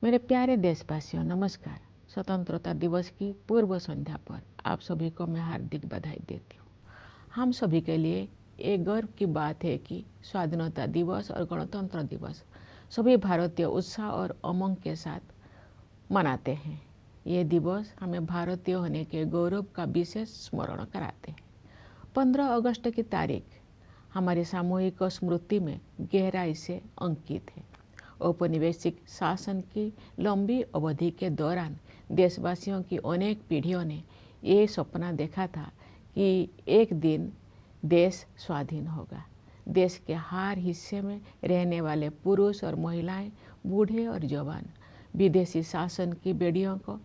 मेरे प्यारे देशवासियों, नमस्कार। स्वतंत्रता दिवस की पूर्व संध्या पर आप सभी को मैं हार्दिक बधाई देती हूँ। हम सभी के लिए एक गर्व की बात है कि स्वाधीनता दिवस और गणतंत्र दिवस सभी भारतीय उत्साह और उमंग के साथ मनाते हैं। ये दिवस हमें भारतीय होने के गौरव का विशेष स्मरण कराते हैं। 15 अगस्त की तारीख हमारी सामूहिक स्मृति में गहराई से अंकित है। औपनिवेशिक शासन की लंबी अवधि के दौरान देशवासियों की अनेक पीढ़ियों ने ये सपना देखा था कि एक दिन देश स्वाधीन होगा। देश के हर हिस्से में रहने वाले पुरुष और महिलाएं, बूढ़े और जवान विदेशी शासन की बेड़ियों को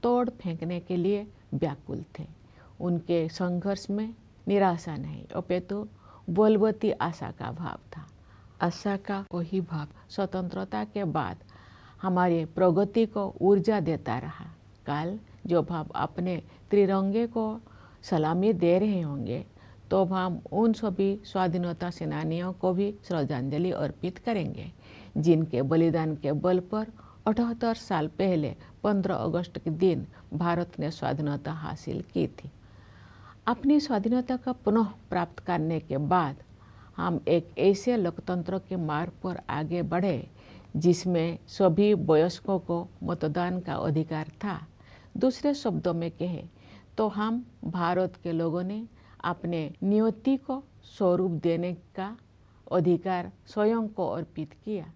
तोड़ फेंकने के लिए व्याकुल थे। उनके संघर्ष में निराशा नहीं, अपितु बलवती आशा का भाव था। आशा का वही भाव स्वतंत्रता के बाद हमारी प्रगति को ऊर्जा देता रहा। कल जब हम अपने त्रिरंगे को सलामी दे रहे होंगे तो हम उन सभी स्वाधीनता सेनानियों को भी श्रद्धांजलि अर्पित करेंगे जिनके बलिदान के बल पर 78 साल पहले 15 अगस्त के दिन भारत ने स्वाधीनता हासिल की थी। अपनी स्वाधीनता का पुनः प्राप्त करने के बाद हम एक ऐसे लोकतंत्र के मार्ग पर आगे बढ़े जिसमें सभी वयस्कों को मतदान का अधिकार था। दूसरे शब्दों में कहें तो हम भारत के लोगों ने अपने नियति को स्वरूप देने का अधिकार स्वयं को अर्पित किया।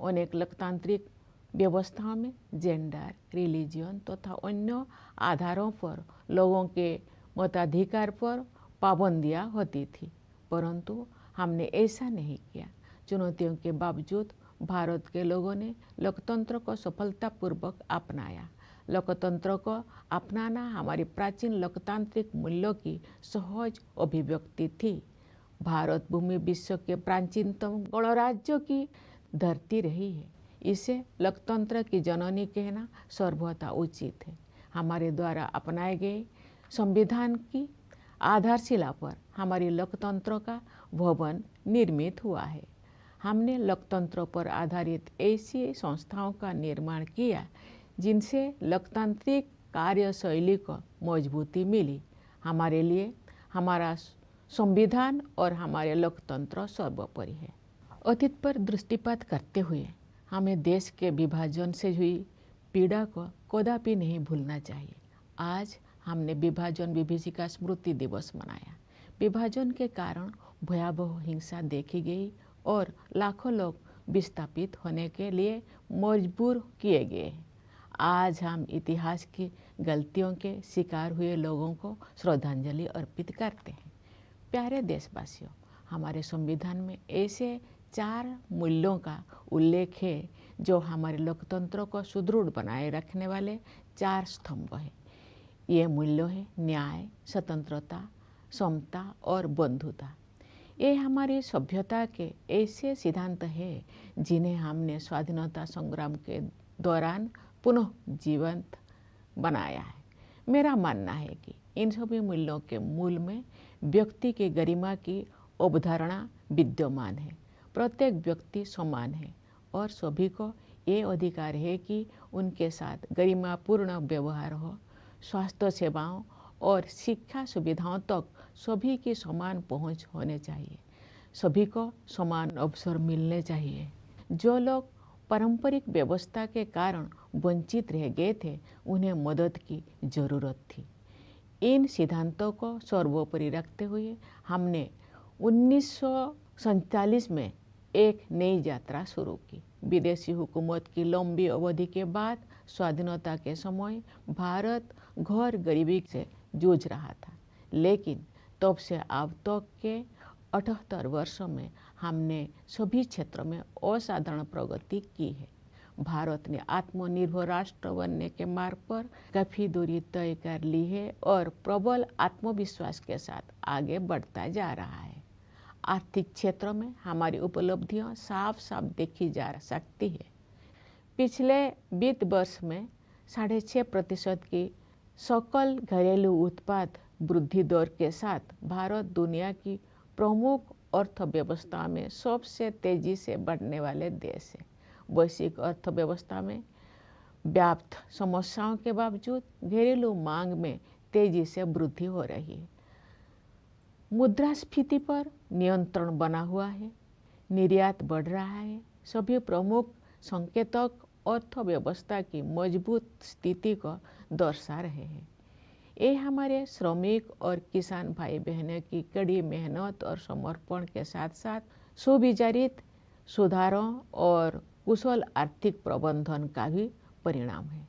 अनेक लोकतांत्रिक व्यवस्थाओं में जेंडर, रिलीजन तथा अन्य आधारों पर लोगों के मताधिकार पर पाबंदियां होती थी, परंतु हमने ऐसा नहीं किया। चुनौतियों के बावजूद भारत के लोगों ने लोकतंत्र को सफलतापूर्वक अपनाया। लोकतंत्र को अपनाना हमारी प्राचीन लोकतांत्रिक मूल्यों की सहज अभिव्यक्ति थी। भारत भूमि विश्व के प्राचीनतम गणराज्यों की धरती रही है। इसे लोकतंत्र की जननी कहना सर्वथा उचित है। हमारे द्वारा अपनाए गए संविधान की आधारशिला पर हमारी लोकतंत्र का भवन निर्मित हुआ है। हमने लोकतंत्र पर आधारित ऐसी संस्थाओं का निर्माण किया जिनसे लोकतांत्रिक कार्यशैली को मजबूती मिली। हमारे लिए हमारा संविधान और हमारे लोकतंत्र सर्वोपरि है। अतीत पर दृष्टिपात करते हुए हमें देश के विभाजन से हुई पीड़ा को कदापि नहीं भूलना चाहिए। आज हमने विभाजन विभीषिका स्मृति दिवस मनाया। विभाजन के कारण भयावह हिंसा देखी गई और लाखों लोग विस्थापित होने के लिए मजबूर किए गए। आज हम इतिहास की गलतियों के शिकार हुए लोगों को श्रद्धांजलि अर्पित करते हैं। प्यारे देशवासियों, हमारे संविधान में ऐसे 4 मूल्यों का उल्लेख है जो हमारे लोकतंत्र को सुदृढ़ बनाए रखने वाले 4 स्तंभ हैं। ये मूल्य है न्याय, स्वतंत्रता, समता और बंधुता। ये हमारी सभ्यता के ऐसे सिद्धांत हैं जिन्हें हमने स्वाधीनता संग्राम के दौरान पुनः जीवंत बनाया है। मेरा मानना है कि इन सभी मूल्यों के मूल में व्यक्ति की गरिमा की अवधारणा विद्यमान है। प्रत्येक व्यक्ति समान है और सभी को ये अधिकार है कि उनके साथ गरिमापूर्ण व्यवहार हो। स्वास्थ्य सेवाओं और शिक्षा सुविधाओं तक सभी की समान पहुंच होने चाहिए। सभी को समान अवसर मिलने चाहिए। जो लोग पारंपरिक व्यवस्था के कारण वंचित रह गए थे, उन्हें मदद की जरूरत थी। इन सिद्धांतों को सर्वोपरि रखते हुए हमने 1947 में एक नई यात्रा शुरू की। विदेशी हुकूमत की लंबी अवधि के बाद स्वाधीनता के समय भारत घोर गरीबी से जूझ रहा था, लेकिन तब से अब तक के 78 वर्षों में हमने सभी क्षेत्रों में असाधारण प्रगति की है। भारत ने आत्मनिर्भर राष्ट्र बनने के मार्ग पर काफी दूरी तय कर ली है और प्रबल आत्मविश्वास के साथ आगे बढ़ता जा रहा है। आर्थिक क्षेत्र में हमारी उपलब्धियां साफ साफ देखी जा सकती है। पिछले वित्त वर्ष में 6.5% की सकल घरेलू उत्पाद वृद्धि दर के साथ भारत दुनिया की प्रमुख अर्थव्यवस्था में सबसे तेजी से बढ़ने वाले देश है। वैश्विक अर्थव्यवस्था में व्याप्त समस्याओं के बावजूद घरेलू मांग में तेजी से वृद्धि हो रही है। मुद्रास्फीति पर नियंत्रण बना हुआ है, निर्यात बढ़ रहा है। सभी प्रमुख संकेतक अर्थव्यवस्था की मजबूत स्थिति को दर्शा रहे हैं। ये हमारे श्रमिक और किसान भाई बहनों की कड़ी मेहनत और समर्पण के साथ साथ सुविचारित सुधारों और कुशल आर्थिक प्रबंधन का भी परिणाम है।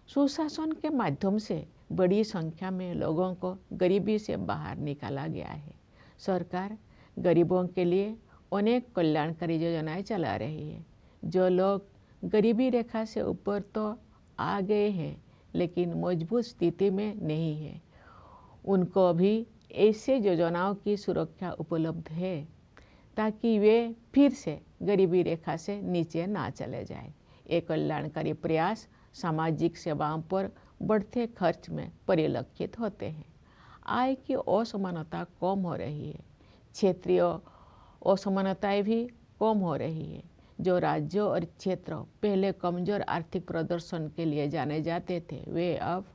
सुशासन के माध्यम से बड़ी संख्या में लोगों को गरीबी से बाहर निकाला गया है। सरकार गरीबों के लिए अनेक कल्याणकारी योजनाएं चला रही है। जो लोग गरीबी रेखा से ऊपर तो आ गए हैं लेकिन मजबूत स्थिति में नहीं है, उनको भी ऐसे योजनाओं की सुरक्षा उपलब्ध है ताकि वे फिर से गरीबी रेखा से नीचे ना चले जाए। ये कल्याणकारी प्रयास सामाजिक सेवाओं पर बढ़ते खर्च में परिलक्षित होते हैं। आय की असमानता कम हो रही है, क्षेत्रीय असमानताएं भी कम हो रही है। जो राज्यों और क्षेत्र पहले कमजोर आर्थिक प्रदर्शन के लिए जाने जाते थे, वे अब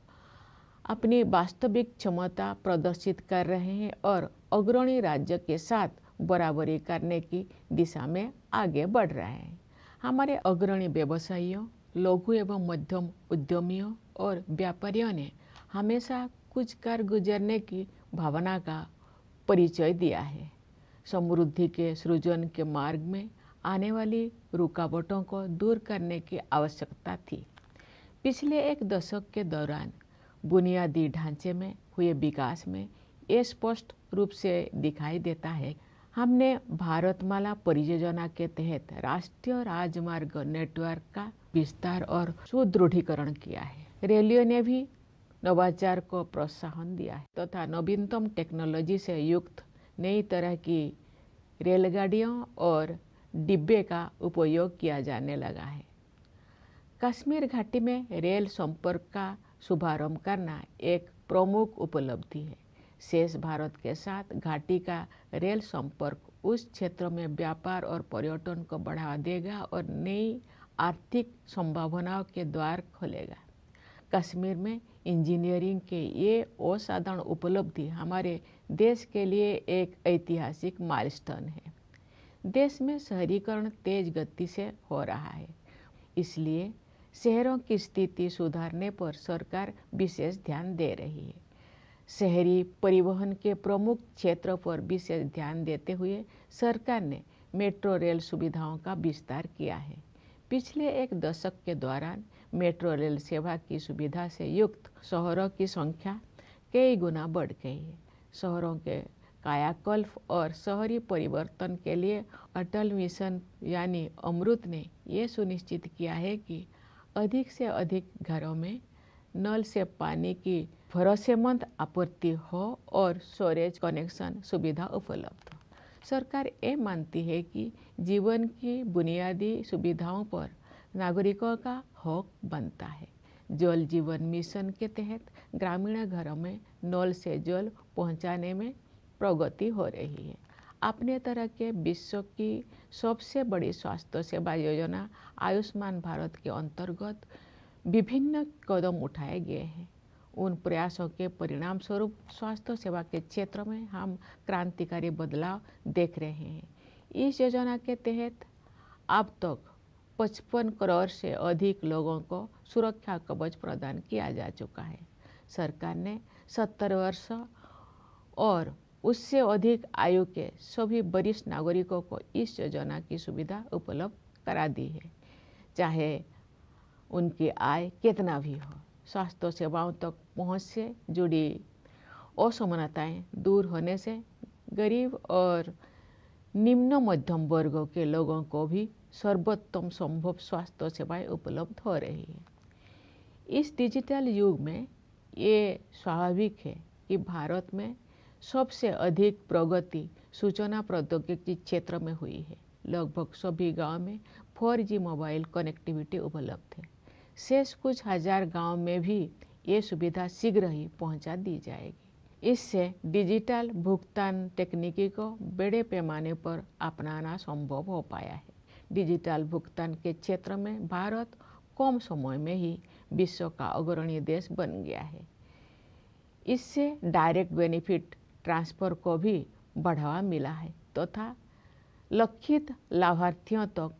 अपनी वास्तविक क्षमता प्रदर्शित कर रहे हैं और अग्रणी राज्य के साथ बराबरी करने की दिशा में आगे बढ़ रहे हैं। हमारे अग्रणी व्यवसायियों, लघु एवं मध्यम उद्यमियों और व्यापारियों ने हमेशा कुछ कर गुजरने की भावना का परिचय दिया है। समृद्धि के सृजन के मार्ग में आने वाली रुकावटों को दूर करने की आवश्यकता थी। पिछले एक दशक के दौरान बुनियादी ढांचे में हुए विकास में ये स्पष्ट रूप से दिखाई देता है। हमने भारतमाला परियोजना के तहत राष्ट्रीय राजमार्ग नेटवर्क का विस्तार और सुदृढ़ीकरण किया है। रेलवे ने भी नवाचार को प्रोत्साहन दिया है तथा नवीनतम टेक्नोलॉजी से युक्त नई तरह की रेलगाड़ियों और डिब्बे का उपयोग किया जाने लगा है। कश्मीर घाटी में रेल संपर्क का शुभारंभ करना एक प्रमुख उपलब्धि है। शेष भारत के साथ घाटी का रेल संपर्क उस क्षेत्र में व्यापार और पर्यटन को बढ़ावा देगा और नई आर्थिक संभावनाओं के द्वार खोलेगा। कश्मीर में इंजीनियरिंग के ये असाधारण उपलब्धि हमारे देश के लिए एक ऐतिहासिक माइलस्टोन है। देश में शहरीकरण तेज गति से हो रहा है, इसलिए शहरों की स्थिति सुधारने पर सरकार विशेष ध्यान दे रही है। शहरी परिवहन के प्रमुख क्षेत्रों पर विशेष ध्यान देते हुए सरकार ने मेट्रो रेल सुविधाओं का विस्तार किया है। पिछले एक दशक के दौरान मेट्रो रेल सेवा की सुविधा से युक्त शहरों की संख्या कई गुना बढ़ गई है। शहरों के कायाकल्प और शहरी परिवर्तन के लिए अटल मिशन यानी अमृत ने ये सुनिश्चित किया है कि अधिक से अधिक घरों में नल से पानी की भरोसेमंद आपूर्ति हो और स्टोरेज कनेक्शन सुविधा उपलब्ध हो। सरकार ये मानती है कि जीवन की बुनियादी सुविधाओं पर नागरिकों का हक बनता है। जल जीवन मिशन के तहत ग्रामीण घरों में नल से जल पहुंचाने में प्रगति हो रही है। अपने तरह के विश्व की सबसे बड़ी स्वास्थ्य सेवा योजना आयुष्मान भारत के अंतर्गत विभिन्न कदम उठाए गए हैं। उन प्रयासों के परिणाम स्वरूप स्वास्थ्य सेवा के क्षेत्र में हम क्रांतिकारी बदलाव देख रहे हैं। इस योजना के तहत अब तक 55 करोड़ से अधिक लोगों को सुरक्षा कवच प्रदान किया जा चुका है। सरकार ने 70 वर्ष और उससे अधिक आयु के सभी वरिष्ठ नागरिकों को इस योजना की सुविधा उपलब्ध करा दी है, चाहे उनकी आय कितना भी हो। स्वास्थ्य सेवाओं तक पहुंच से जुड़ी असमानताएं दूर होने से गरीब और निम्न मध्यम वर्गों के लोगों को भी सर्वोत्तम संभव स्वास्थ्य सेवाएं उपलब्ध हो रही है। इस डिजिटल युग में ये स्वाभाविक है कि भारत में सबसे अधिक प्रगति सूचना प्रौद्योगिकी क्षेत्र में हुई है। लगभग सभी गांव में 4G मोबाइल कनेक्टिविटी उपलब्ध है। शेष कुछ हजार गांव में भी ये सुविधा शीघ्र ही पहुंचा दी जाएगी। इससे डिजिटल भुगतान तकनीकी को बड़े पैमाने पर अपनाना संभव हो पाया है। डिजिटल भुगतान के क्षेत्र में भारत कम समय में ही विश्व का अग्रणी देश बन गया है। इससे डायरेक्ट बेनिफिट ट्रांसफ़र को भी बढ़ावा मिला है तथा लक्षित लाभार्थियों तक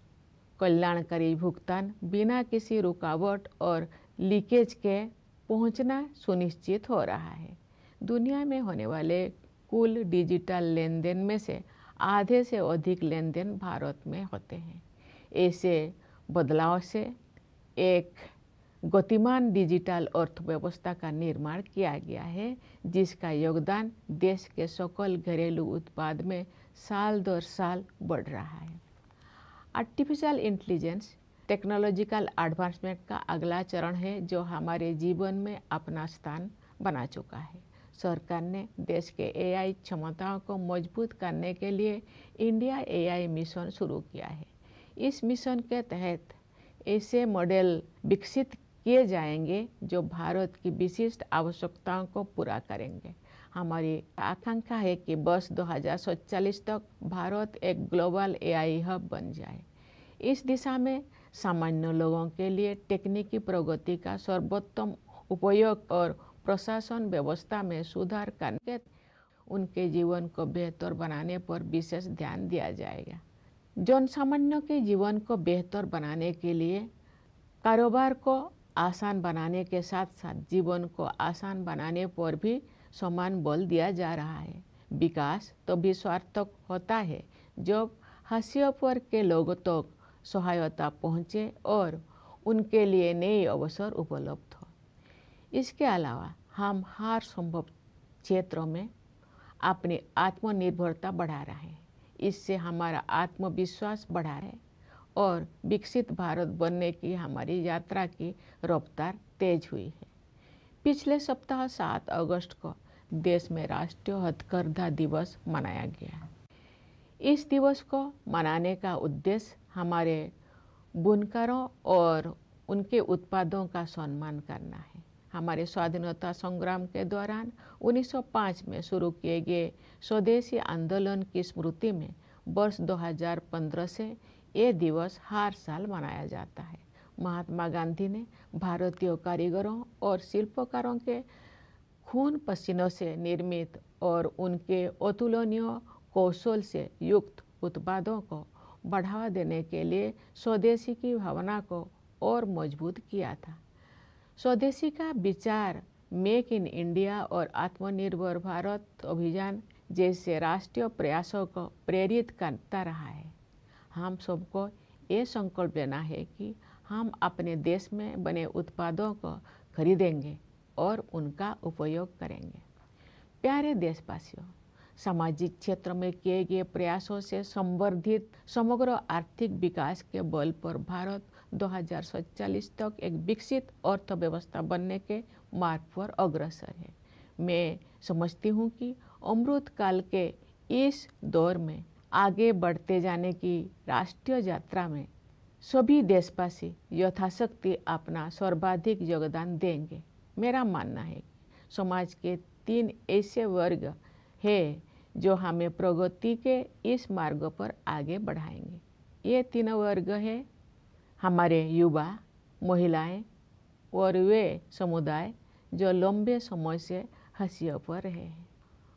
कल्याणकारी भुगतान बिना किसी रुकावट और लीकेज के पहुंचना सुनिश्चित हो रहा है। दुनिया में होने वाले कुल डिजिटल लेन देन में से आधे से अधिक लेन देन भारत में होते हैं। ऐसे बदलाव से एक गतिमान डिजिटल अर्थव्यवस्था का निर्माण किया गया है, जिसका योगदान देश के सकल घरेलू उत्पाद में साल दर साल बढ़ रहा है। आर्टिफिशियल इंटेलिजेंस टेक्नोलॉजिकल एडवांसमेंट का अगला चरण है जो हमारे जीवन में अपना स्थान बना चुका है। सरकार ने देश के एआई क्षमताओं को मजबूत करने के लिए इंडिया एआई मिशन शुरू किया है। इस मिशन के तहत ऐसे मॉडल विकसित किए जाएंगे जो भारत की विशिष्ट आवश्यकताओं को पूरा करेंगे। हमारी आकांक्षा है कि वर्ष 2047 तक भारत एक ग्लोबल एआई हब बन जाए। इस दिशा में सामान्य लोगों के लिए तकनीकी प्रगति का सर्वोत्तम उपयोग और प्रशासन व्यवस्था में सुधार करके उनके जीवन को बेहतर बनाने पर विशेष ध्यान दिया जाएगा। जनसामान्य के जीवन को बेहतर बनाने के लिए कारोबार को आसान बनाने के साथ साथ जीवन को आसान बनाने पर भी समान बल दिया जा रहा है। विकास तभी सार्थक होता है जब हाशिए पर के लोगों तक सहायता पहुँचे और उनके लिए नए अवसर उपलब्ध हो। इसके अलावा हम हर संभव क्षेत्रों में अपनी आत्मनिर्भरता बढ़ा रहे हैं। इससे हमारा आत्मविश्वास बढ़ा है और विकसित भारत बनने की हमारी यात्रा की रफ्तार तेज हुई है। पिछले सप्ताह 7 अगस्त को देश में राष्ट्रीय हथकरघा दिवस मनाया गया। इस दिवस को मनाने का उद्देश्य हमारे बुनकरों और उनके उत्पादों का सम्मान करना है। हमारे स्वाधीनता संग्राम के दौरान 1905 में शुरू किए गए स्वदेशी आंदोलन की स्मृति में वर्ष 2015 से ये दिवस हर साल मनाया जाता है। महात्मा गांधी ने भारतीय कारीगरों और शिल्पकारों के खून पसीनों से निर्मित और उनके अतुलनीय कौशल से युक्त उत्पादों को बढ़ावा देने के लिए स्वदेशी की भावना को और मजबूत किया था। स्वदेशी का विचार मेक इन इंडिया और आत्मनिर्भर भारत अभियान जैसे राष्ट्रीय प्रयासों को प्रेरित करता रहा है। हम सबको ये संकल्प लेना है कि हम अपने देश में बने उत्पादों को खरीदेंगे और उनका उपयोग करेंगे। प्यारे देशवासियों, सामाजिक क्षेत्र में किए गए प्रयासों से संवर्धित समग्र आर्थिक विकास के बल पर भारत 2047 तक एक विकसित अर्थव्यवस्था बनने के मार्ग पर अग्रसर है। मैं समझती हूँ कि अमृत काल के इस दौर में आगे बढ़ते जाने की राष्ट्रीय यात्रा में सभी देशवासी यथाशक्ति अपना सर्वाधिक योगदान देंगे। मेरा मानना है कि समाज के 3 ऐसे वर्ग हैं जो हमें प्रगति के इस मार्ग पर आगे बढ़ाएंगे। ये 3 वर्ग हैं हमारे युवा, महिलाएं और वे समुदाय जो लंबे समय से हाशिए पर रहे हैं।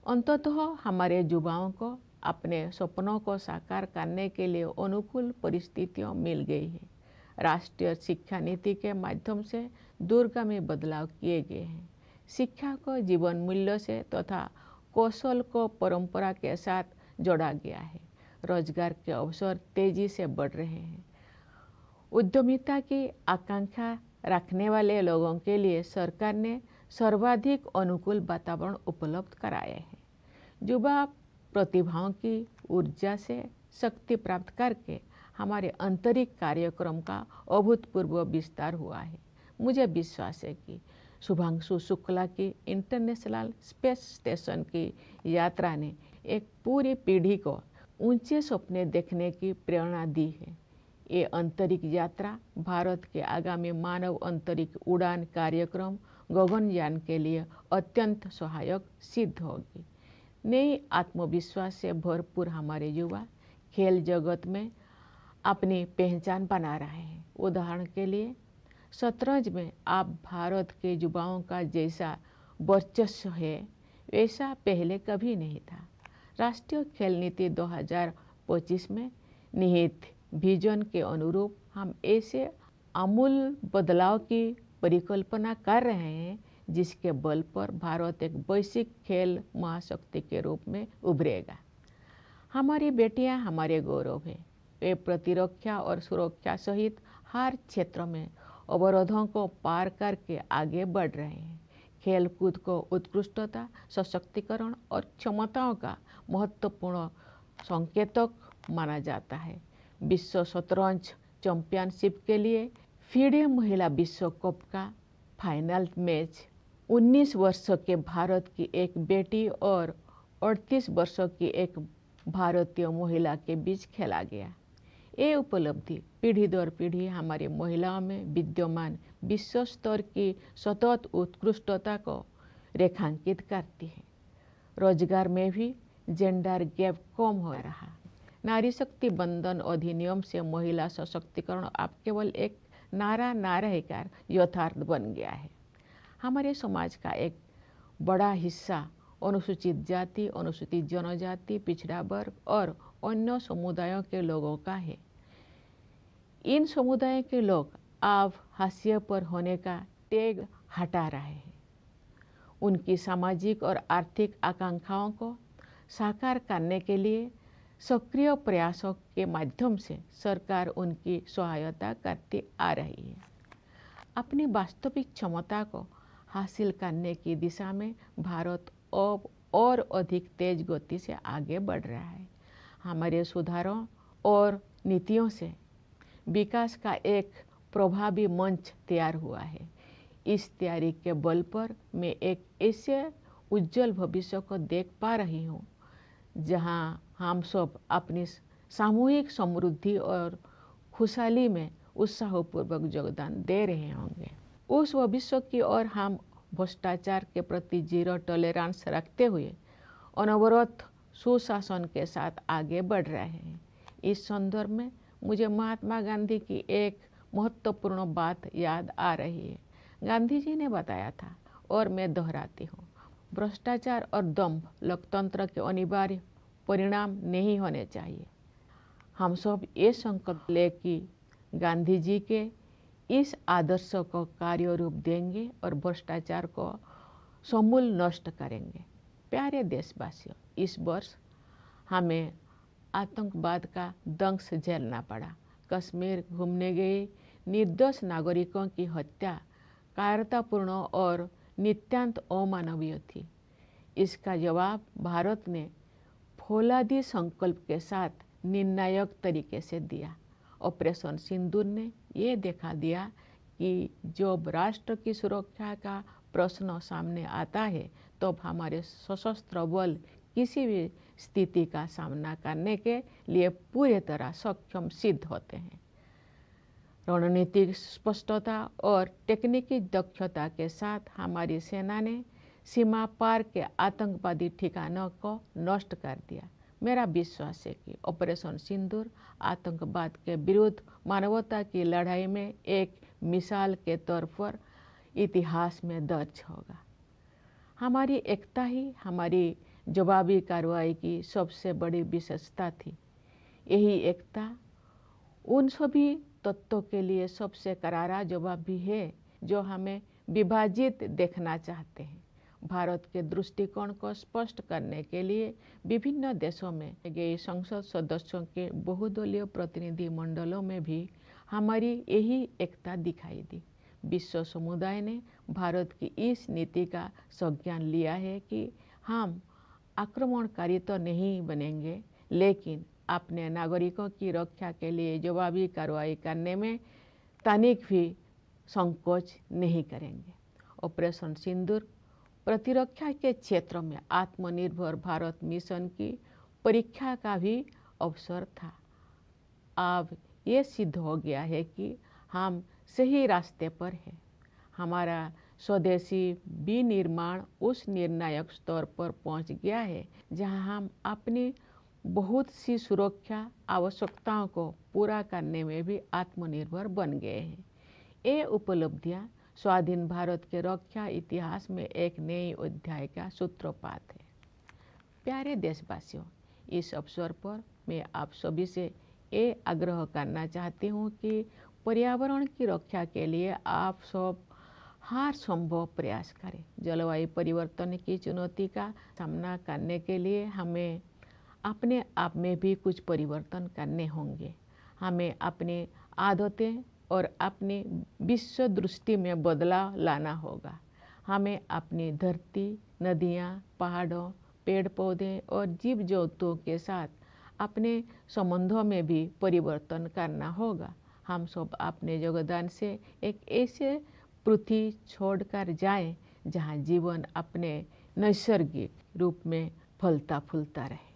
अंततः हमारे युवाओं को अपने सपनों को साकार करने के लिए अनुकूल परिस्थितियां मिल गई है। राष्ट्रीय शिक्षा नीति के माध्यम से दूरगामी बदलाव किए गए हैं। शिक्षा को जीवन मूल्य से तथा कौशल को परंपरा के साथ जोड़ा गया है। रोजगार के अवसर तेजी से बढ़ रहे हैं। उद्यमिता की आकांक्षा रखने वाले लोगों के लिए सरकार ने सर्वाधिक अनुकूल वातावरण उपलब्ध कराए हैं। युवा प्रतिभाओं की ऊर्जा से शक्ति प्राप्त करके हमारे आंतरिक कार्यक्रम का अभूतपूर्व विस्तार हुआ है। मुझे विश्वास है कि शुभांशु शुक्ला की इंटरनेशनल स्पेस स्टेशन की यात्रा ने एक पूरी पीढ़ी को ऊंचे सपने देखने की प्रेरणा दी है। ये अंतरिक्ष यात्रा भारत के आगामी मानव अंतरिक्ष उड़ान कार्यक्रम गगनयान के लिए अत्यंत सहायक सिद्ध होगी। नई आत्मविश्वास से भरपूर हमारे युवा खेल जगत में अपनी पहचान बना रहे हैं। उदाहरण के लिए शतरंज में आप भारत के युवाओं का जैसा वर्चस्व है वैसा पहले कभी नहीं था। राष्ट्रीय खेल नीति 2025 में निहित विजन के अनुरूप हम ऐसे आमूल बदलाव की परिकल्पना कर रहे हैं जिसके बल पर भारत एक वैश्विक खेल महाशक्ति के रूप में उभरेगा। हमारी बेटियां हमारे गौरव हैं। वे प्रतिरक्षा और सुरक्षा सहित हर क्षेत्र में अवरोधों को पार करके आगे बढ़ रहे हैं। खेलकूद को उत्कृष्टता, सशक्तिकरण और क्षमताओं का महत्वपूर्ण संकेतक माना जाता है। विश्व शतरंज चैंपियनशिप के लिए फीडे महिला विश्व कप का फाइनल मैच 19 वर्षों के भारत की एक बेटी और 38 वर्षों की एक भारतीय महिला के बीच खेला गया। ये उपलब्धि पीढ़ी दर पीढ़ी हमारी महिलाओं में विद्यमान विश्व स्तर की सतत उत्कृष्टता को रेखांकित करती है। रोजगार में भी जेंडर गैप कम हो रहा। नारी शक्ति बंधन अधिनियम से महिला सशक्तिकरण अब केवल एक नारा ना रहकर यथार्थ बन गया है। हमारे समाज का एक बड़ा हिस्सा अनुसूचित जाति, अनुसूचित जनजाति, पिछड़ा वर्ग और अन्य समुदायों के लोगों का है। इन समुदायों के लोग अब हाशिए पर होने का टैग हटा रहे हैं। उनकी सामाजिक और आर्थिक आकांक्षाओं को साकार करने के लिए सक्रिय प्रयासों के माध्यम से सरकार उनकी सहायता करती आ रही है। अपनी वास्तविक क्षमता को हासिल करने की दिशा में भारत अब और अधिक तेज गति से आगे बढ़ रहा है। हमारे सुधारों और नीतियों से विकास का एक प्रभावी मंच तैयार हुआ है। इस तैयारी के बल पर मैं एक ऐसे उज्जवल भविष्य को देख पा रही हूँ जहाँ हम सब अपनी सामूहिक समृद्धि और खुशहाली में उत्साहपूर्वक योगदान दे रहे होंगे। उस भविष्य की ओर हम भ्रष्टाचार के प्रति जीरो टॉलरेंस रखते हुए अनवरत सुशासन के साथ आगे बढ़ रहे हैं। इस संदर्भ में मुझे महात्मा गांधी की एक महत्वपूर्ण बात याद आ रही है। गांधी जी ने बताया था और मैं दोहराती हूँ, भ्रष्टाचार और दंभ लोकतंत्र के अनिवार्य परिणाम नहीं होने चाहिए। हम सब ये संकल्प ले कि गांधी जी के इस आदर्श को कार्य रूप देंगे और भ्रष्टाचार को समूल नष्ट करेंगे। प्यारे देशवासियों, इस वर्ष हमें आतंकवाद का दंश झेलना पड़ा। कश्मीर घूमने गए निर्दोष नागरिकों की हत्या कायरतापूर्ण और नितांत अमानवीय थी। इसका जवाब भारत ने फौलादी संकल्प के साथ निर्णायक तरीके से दिया। ऑपरेशन सिंदूर ने ये दिखा दिया कि जब राष्ट्र की सुरक्षा का प्रश्न सामने आता है तो हमारे सशस्त्र बल किसी भी स्थिति का सामना करने के लिए पूरी तरह सक्षम सिद्ध होते हैं। रणनीतिक स्पष्टता और तकनीकी दक्षता के साथ हमारी सेना ने सीमा पार के आतंकवादी ठिकानों को नष्ट कर दिया। मेरा विश्वास है कि ऑपरेशन सिंदूर आतंकवाद के विरुद्ध मानवता की लड़ाई में एक मिसाल के तौर पर इतिहास में दर्ज होगा। हमारी एकता ही हमारी जवाबी कार्रवाई की सबसे बड़ी विशेषता थी। यही एकता उन सभी तत्वों के लिए सबसे करारा जवाब भी है जो हमें विभाजित देखना चाहते हैं। भारत के दृष्टिकोण को स्पष्ट करने के लिए विभिन्न देशों में गए संसद सदस्यों के बहुदलीय प्रतिनिधि मंडलों में भी हमारी यही एकता दिखाई दी। विश्व समुदाय ने भारत की इस नीति का संज्ञान लिया है कि हम आक्रमणकारी तो नहीं बनेंगे, लेकिन अपने नागरिकों की रक्षा के लिए जवाबी कार्रवाई करने में तनिक भी संकोच नहीं करेंगे। ऑपरेशन सिंदूर प्रतिरक्षा के क्षेत्र में आत्मनिर्भर भारत मिशन की परीक्षा का भी अवसर था। अब ये सिद्ध हो गया है कि हम सही रास्ते पर हैं। हमारा स्वदेशी विनिर्माण उस निर्णायक स्तर पर पहुंच गया है जहां हम अपनी बहुत सी सुरक्षा आवश्यकताओं को पूरा करने में भी आत्मनिर्भर बन गए हैं। ये उपलब्धियां स्वाधीन भारत के रक्षा इतिहास में एक नए अध्याय का सूत्रपात है। प्यारे देशवासियों, इस अवसर पर मैं आप सभी से ये आग्रह करना चाहती हूँ कि पर्यावरण की रक्षा के लिए आप सब हर संभव प्रयास करें। जलवायु परिवर्तन की चुनौती का सामना करने के लिए हमें अपने आप में भी कुछ परिवर्तन करने होंगे। हमें अपनी आदतें और अपनी विश्व दृष्टि में बदलाव लाना होगा। हमें अपनी धरती, नदियाँ, पहाड़ों, पेड़ पौधे और जीव जंतुओं के साथ अपने संबंधों में भी परिवर्तन करना होगा। हम सब अपने योगदान से एक ऐसे पृथ्वी छोड़कर जाएं जहां जीवन अपने नैसर्गिक रूप में फलता फूलता रहे।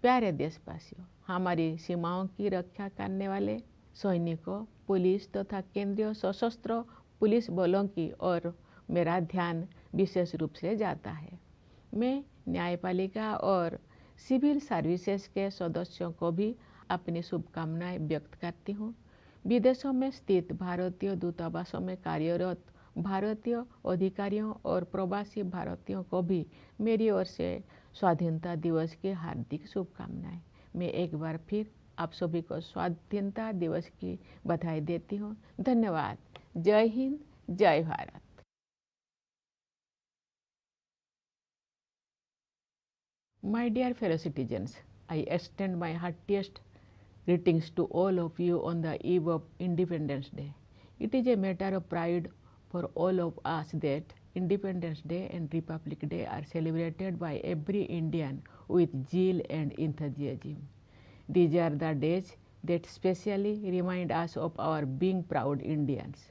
प्यारे देशवासियों, हमारी सीमाओं की रक्षा करने वाले सैनिकों, पुलिस तथा केंद्रीय सशस्त्र पुलिस बलों की ओर मेरा ध्यान विशेष रूप से जाता है। मैं न्यायपालिका और सिविल सर्विसेज के सदस्यों को भी अपनी शुभकामनाएं व्यक्त करती हूँ। विदेशों में स्थित भारतीय दूतावासों में कार्यरत भारतीय अधिकारियों और प्रवासी भारतीयों को भी मेरी ओर से स्वाधीनता दिवस की हार्दिक शुभकामनाएं। मैं एक बार फिर आप सभी को स्वाधीनता दिवस की बधाई देती हूँ। धन्यवाद। जय हिंद, जय Bharat. My dear fellow citizens, I extend my heartiest greetings to all of you on the eve of Independence Day. It is a matter of pride for all of us that Independence Day and Republic Day are celebrated by every Indian with zeal and enthusiasm. These are the days that specially remind us of our being proud Indians.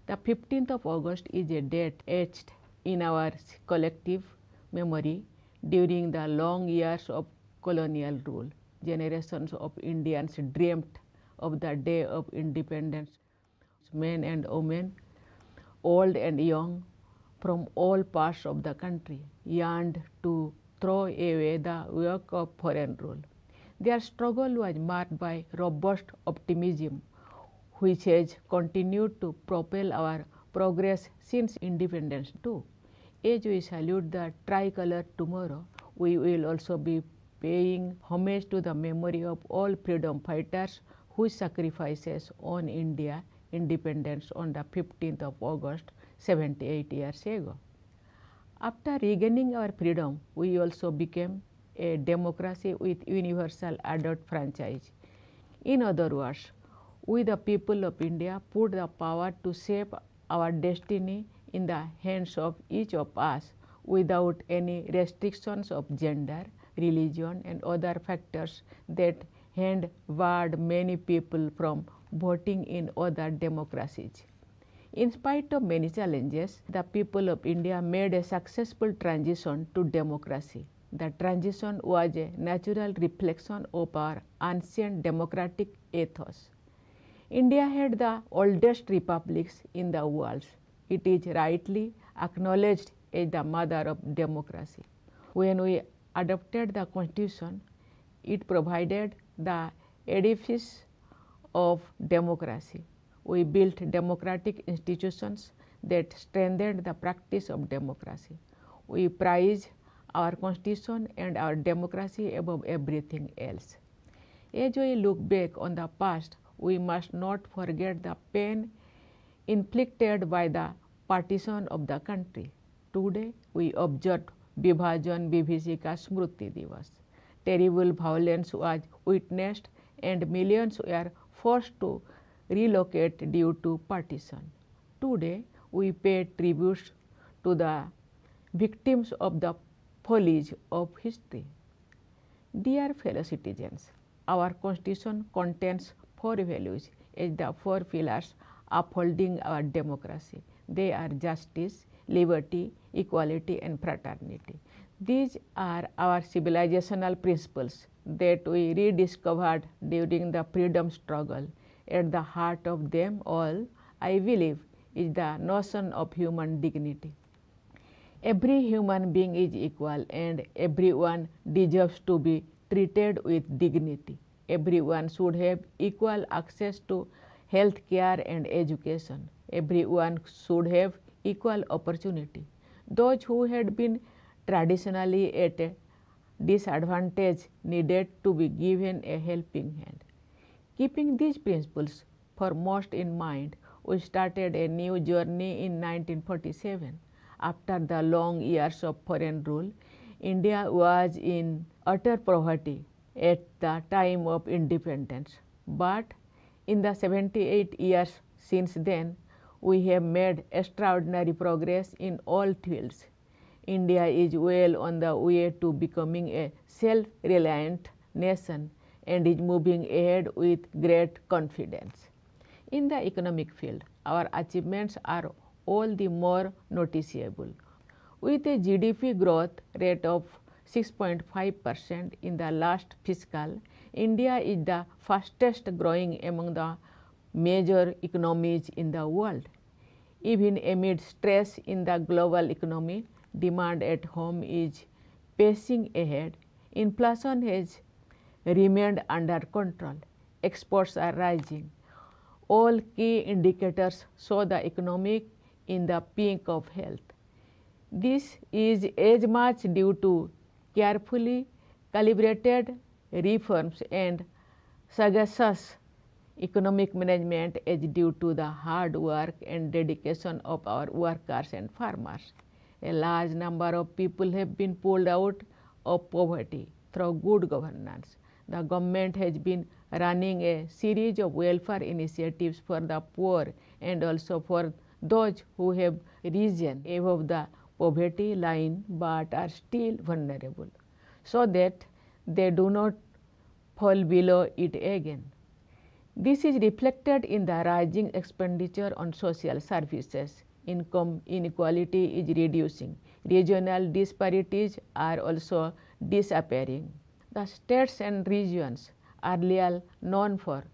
The 15th of August is a date etched in our collective memory. During the long years of colonial rule, generations of Indians dreamt of the day of independence. Men and women, old and young, from all parts of the country, yearned to throw away the yoke of foreign rule. Their struggle was marked by robust optimism, which has continued to propel our progress since independence too. As we salute the tricolor tomorrow, we will also be paying homage to the memory of all freedom fighters whose sacrifices won India independence on the 15th of August 78 years ago. After regaining our freedom, we also became a democracy with universal adult franchise. In other words, we the people of India put the power to shape our destiny in the hands of each of us without any restrictions of gender, religion and other factors that had barred many people from voting in other democracies. In spite of many challenges, the people of India made a successful transition to democracy. The transition was a natural reflection of our ancient democratic ethos. India had the oldest republics in the world. It is rightly acknowledged as the mother of democracy. When we adopted the Constitution, it provided the edifice of democracy. We built democratic institutions that strengthened the practice of democracy. We prize our Constitution and our democracy above everything else. As we look back on the past, we must not forget the pain inflicted by the partition of the country. Today, we observe Vibhajan Vibhishika Smriti Divas. Terrible violence was witnessed and millions were forced to relocate due to partition. Today, we pay tributes to the victims of the follies of history. Dear fellow citizens, our Constitution contains four values as the four pillars upholding our democracy. They are justice, liberty, equality and fraternity. These are our civilizational principles that we rediscovered during the freedom struggle. At the heart of them all, I believe, is the notion of human dignity. Every human being is equal and everyone deserves to be treated with dignity. Everyone should have equal access to health care and education. Everyone should have equal opportunity. Those who had been traditionally at a disadvantage needed to be given a helping hand. Keeping these principles foremost in mind, we started a new journey in 1947. After the long years of foreign rule, India was in utter poverty at the time of independence. But in the 78 years since then, we have made extraordinary progress in all fields. India is well on the way to becoming a self-reliant nation and is moving ahead with great confidence. In the economic field, our achievements are all the more noticeable. With a GDP growth rate of 6.5% in the last fiscal, India is the fastest growing among the major economies in the world. Even amid stress in the global economy, demand at home is pacing ahead. Inflation has remained under control. Exports are rising. All key indicators show the economy in the peak of health. This is as much due to carefully calibrated reforms and sagacious economic management as due to the hard work and dedication of our workers and farmers. A large number of people have been pulled out of poverty through good governance. The government has been running a series of welfare initiatives for the poor and also for those who have risen above the poverty line but are still vulnerable, so that they do not fall below it again. This is reflected in the rising expenditure on social services. Income inequality is reducing. Regional disparities are also disappearing. The states and regions earlier known for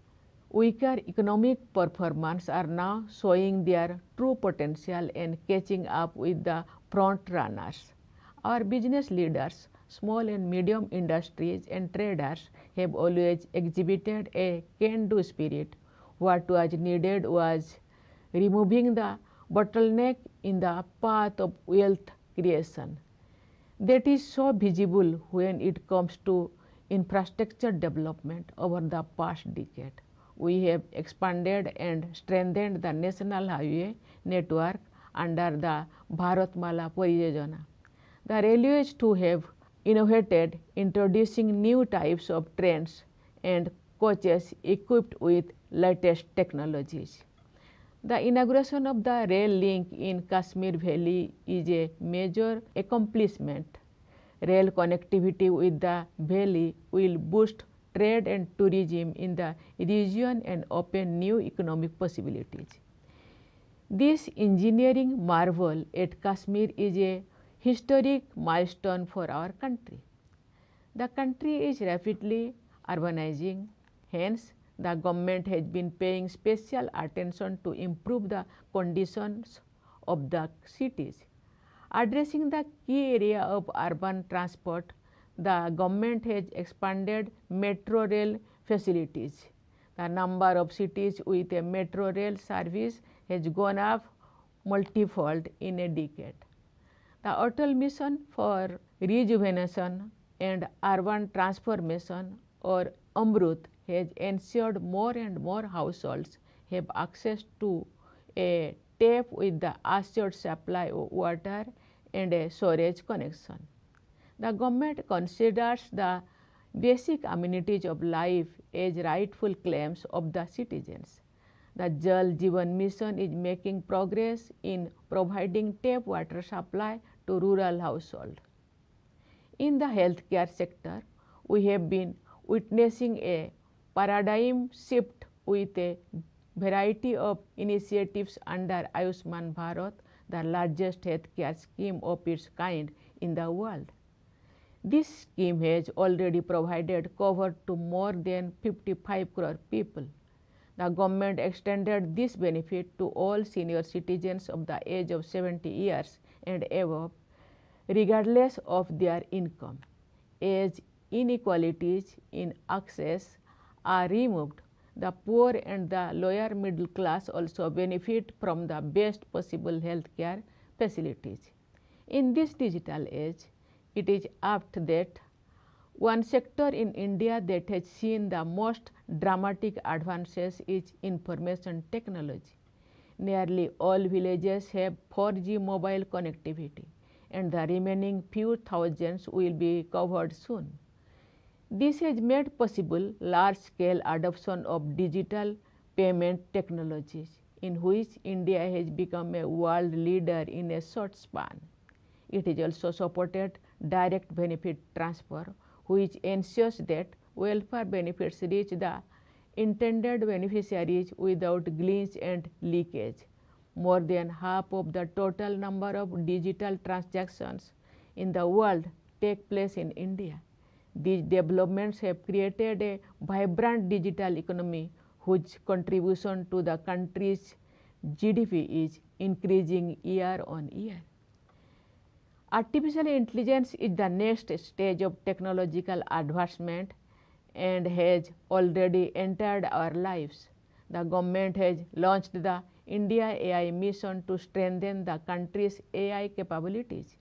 weaker economic performance are now showing their true potential and catching up with the front runners. Our business leaders, small and medium industries and traders have always exhibited a can-do spirit. What was needed was removing the bottleneck in the path of wealth creation. That is so visible when it comes to infrastructure development over the past decade. We have expanded and strengthened the national highway network under the Bharatmala Pariyojana. The railways too have innovated, introducing new types of trains and coaches equipped with latest technologies. The inauguration of the rail link in Kashmir Valley is a major accomplishment. Rail connectivity with the valley will boost trade and tourism in the region and open new economic possibilities. This engineering marvel at Kashmir is a historic milestone for our country. The country is rapidly urbanizing, hence the government has been paying special attention to improve the conditions of the cities. Addressing the key area of urban transport, the government has expanded metro rail facilities. The number of cities with a metro rail service has gone up multifold in a decade. The Atal Mission for Rejuvenation and Urban Transformation, or AMRUT, has ensured more and more households have access to a tap with the assured supply of water and a storage connection. The government considers the basic amenities of life as rightful claims of the citizens. The Jal Jeevan Mission is making progress in providing tap water supply to rural households. In the healthcare sector, we have been witnessing a paradigm shift with a variety of initiatives under Ayushman Bharat, the largest healthcare scheme of its kind in the world. This scheme has already provided cover to more than 55 crore people. The government extended this benefit to all senior citizens of the age of 70 years and above, regardless of their income. Age inequalities in access are removed, the poor and the lower middle class also benefit from the best possible healthcare facilities. In this digital age, it is apt that one sector in India that has seen the most dramatic advances is information technology. Nearly all villages have 4G mobile connectivity, and the remaining few thousands will be covered soon. This has made possible large-scale adoption of digital payment technologies, in which India has become a world leader in a short span. It has also supported direct benefit transfer, which ensures that welfare benefits reach the intended beneficiaries without glitch and leakage. More than half of the total number of digital transactions in the world take place in India. These developments have created a vibrant digital economy whose contribution to the country's GDP is increasing year on year. Artificial intelligence is the next stage of technological advancement and has already entered our lives. The government has launched the India AI mission to strengthen the country's AI capabilities.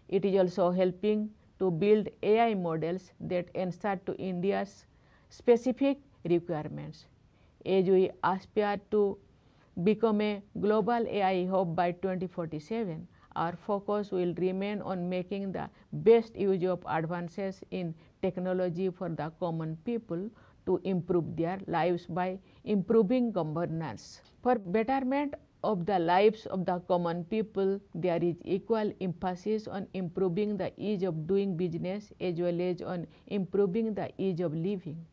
It is also helping to build AI models that answer to India's specific requirements. As we aspire to become a global AI hub by 2047, our focus will remain on making the best use of advances in technology for the common people to improve their lives by improving governance. For betterment of the lives of the common people, there is equal emphasis on improving the ease of doing business as well as on improving the ease of living.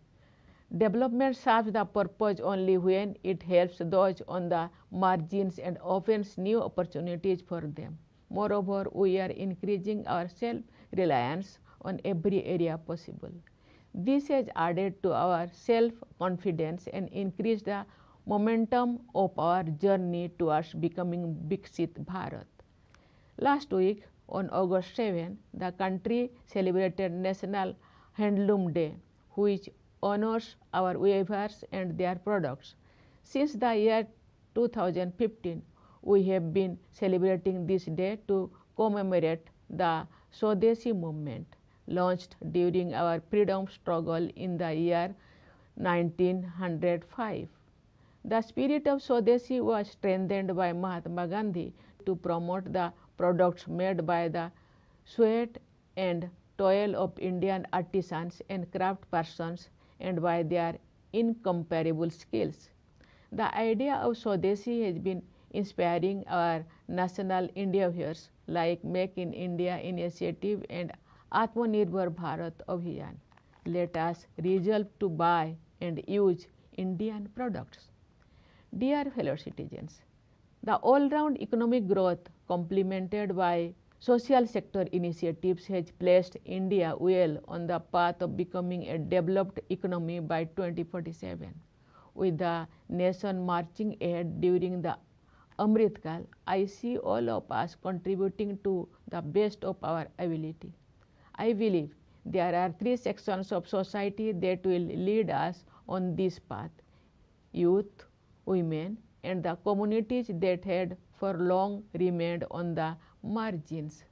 Development serves the purpose only when it helps those on the margins and opens new opportunities for them. Moreover, we are increasing our self-reliance on every area possible. This has added to our self-confidence and increased the momentum of our journey towards becoming Viksit Bharat. Last week, on August 7, the country celebrated National Handloom Day, which honors our weavers and their products. Since the year 2015, we have been celebrating this day to commemorate the Swadeshi movement, launched during our freedom struggle in the year 1905. The spirit of Swadeshi was strengthened by Mahatma Gandhi to promote the products made by the sweat and toil of Indian artisans and craftspersons and by their incomparable skills. The idea of Swadeshi has been inspiring our national endeavors like Make in India initiative and Atmanirbhar Bharat Abhiyan. Let us resolve to buy and use Indian products. Dear fellow citizens, the all-round economic growth complemented by social sector initiatives has placed India well on the path of becoming a developed economy by 2047. With the nation marching ahead during the Amrit Kal, I see all of us contributing to the best of our ability. I believe there are three sections of society that will lead us on this path: youth, women, and the communities that had for long remained on the margins.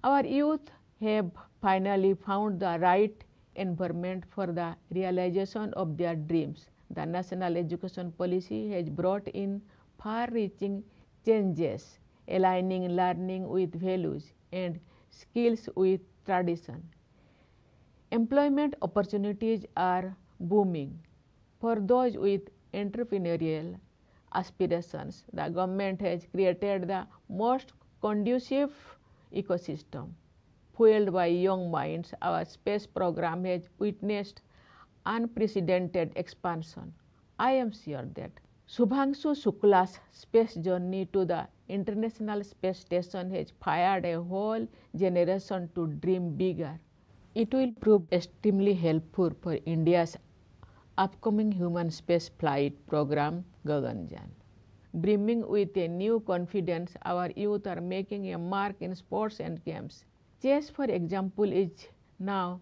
Our youth have finally found the right environment for the realization of their dreams. The national education policy has brought in far-reaching changes, aligning learning with values and skills with tradition. Employment opportunities are booming. For those with entrepreneurial aspirations, the government has created the most conducive ecosystem. Fueled by young minds, our space program has witnessed unprecedented expansion. I am sure that Shubhangshu Shukla's space journey to the International Space Station has fired a whole generation to dream bigger. It will prove extremely helpful for India's upcoming human space flight program Gaganyaan. Brimming with a new confidence, our youth are making a mark in sports and games. Chess, for example, is now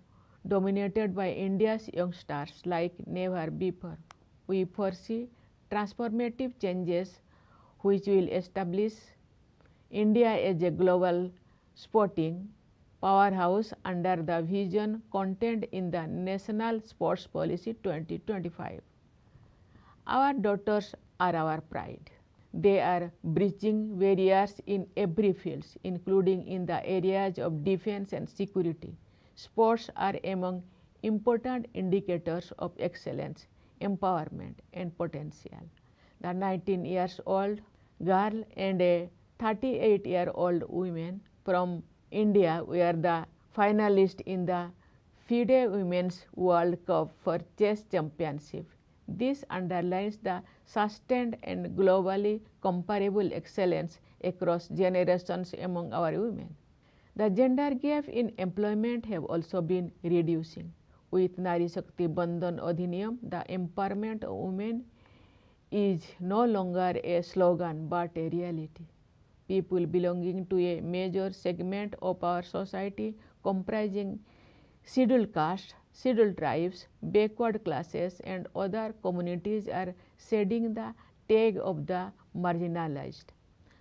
dominated by India's youngsters like never before. We foresee transformative changes which will establish India as a global sporting powerhouse under the vision contained in the National Sports Policy 2025. Our daughters are our pride. They are breaching barriers in every field, including in the areas of defense and security. Sports are among important indicators of excellence, empowerment, and potential. The 19 years old girl and a 38-year-old woman from India were the finalists in the FIDE Women's World Cup for Chess Championship. This underlines the sustained and globally comparable excellence across generations among our women. The gender gap in employment have also been reducing. With Nari Shakti Bandhan Adhiniyam, the empowerment of women is no longer a slogan but a reality. People belonging to a major segment of our society comprising scheduled castes, scheduled tribes, backward classes and other communities are shedding the tag of the marginalized.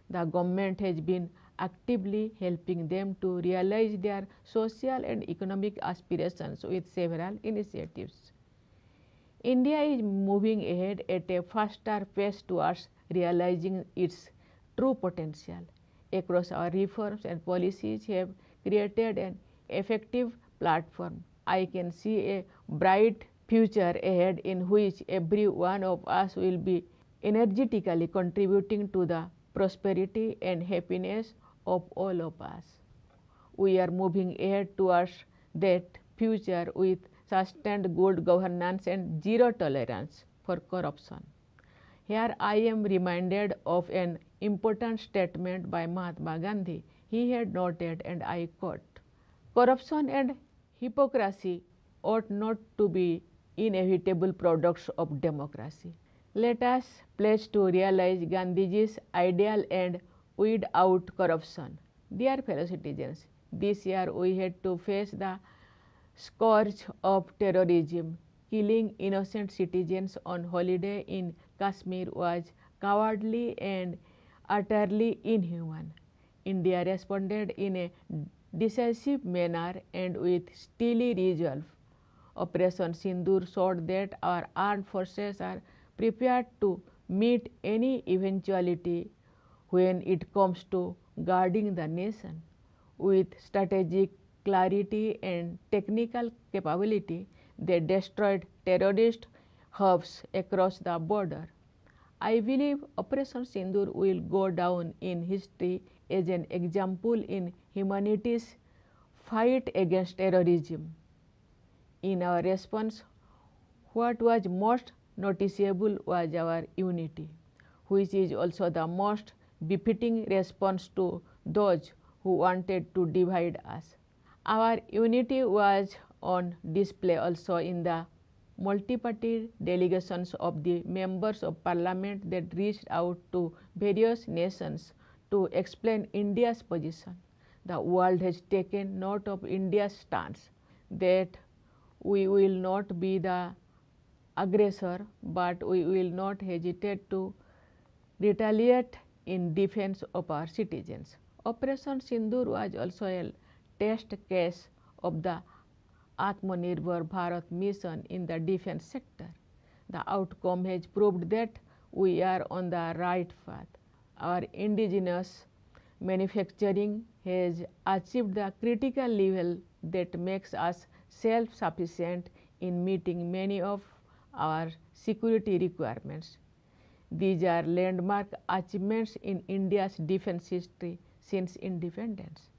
The government has been actively helping them to realize their social and economic aspirations with several initiatives. India is moving ahead at a faster pace towards realizing its true potential. Across our reforms and policies have created an effective platform. I can see a bright future ahead in which every one of us will be energetically contributing to the prosperity and happiness of all of us. We are moving ahead towards that future with sustained good governance and zero tolerance for corruption. Here I am reminded of an important statement by Mahatma Gandhi. He had noted, and I quote, "Corruption and hypocrisy ought not to be inevitable products of democracy." Let us pledge to realize Gandhiji's ideal and weed out corruption. Dear fellow citizens, this year we had to face the scourge of terrorism. Killing innocent citizens on holiday in Kashmir was cowardly and utterly inhuman. India responded in a decisive manner and with steely resolve. Operation Sindoor showed that our armed forces are prepared to meet any eventuality when it comes to guarding the nation. With strategic clarity and technical capability, they destroyed terrorist hubs across the border. I believe Operation Sindoor will go down in history as an example in humanity's fight against terrorism. In our response, what was most noticeable was our unity, which is also the most befitting response to those who wanted to divide us. Our unity was on display also in the multi-party delegations of the members of parliament that reached out to various nations to explain India's position. The world has taken note of India's stance that we will not be the aggressor, but we will not hesitate to retaliate in defense of our citizens. Operation Sindoor was also a test case of the Atmanirbhar Bharat mission in the defense sector. The outcome has proved that we are on the right path. Our indigenous manufacturing has achieved the critical level that makes us self-sufficient in meeting many of our security requirements. These are landmark achievements in India's defense history since independence.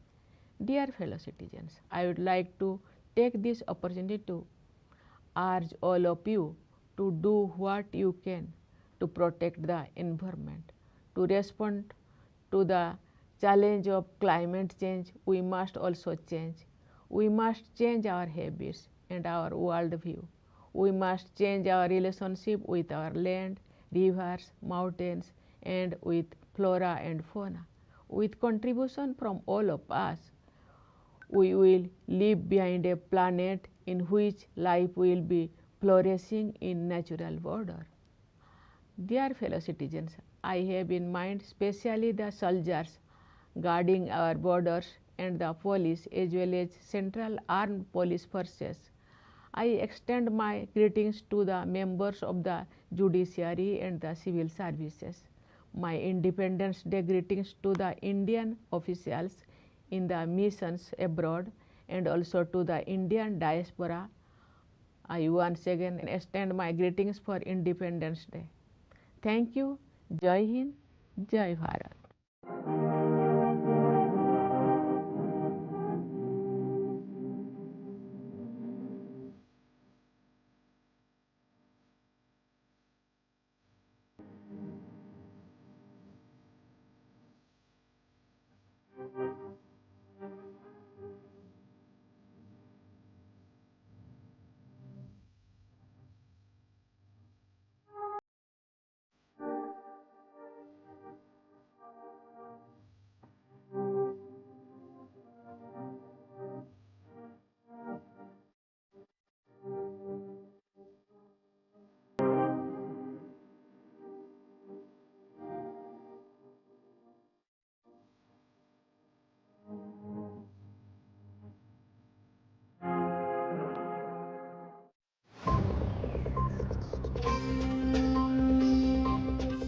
Dear fellow citizens, I would like to take this opportunity to urge all of you to do what you can to protect the environment. To respond to the challenge of climate change, we must also change. We must change our habits and our worldview. We must change our relationship with our land, rivers, mountains, and with flora and fauna. With contribution from all of us, we will leave behind a planet in which life will be flourishing in natural order. Dear fellow citizens, I have in mind specially the soldiers guarding our borders and the police as well as central armed police forces. I extend my greetings to the members of the judiciary and the civil services. My Independence Day greetings to the Indian officials in the missions abroad and also to the Indian diaspora. I once again extend my greetings for Independence Day. Thank you. Jai Hind, Jai Bharat.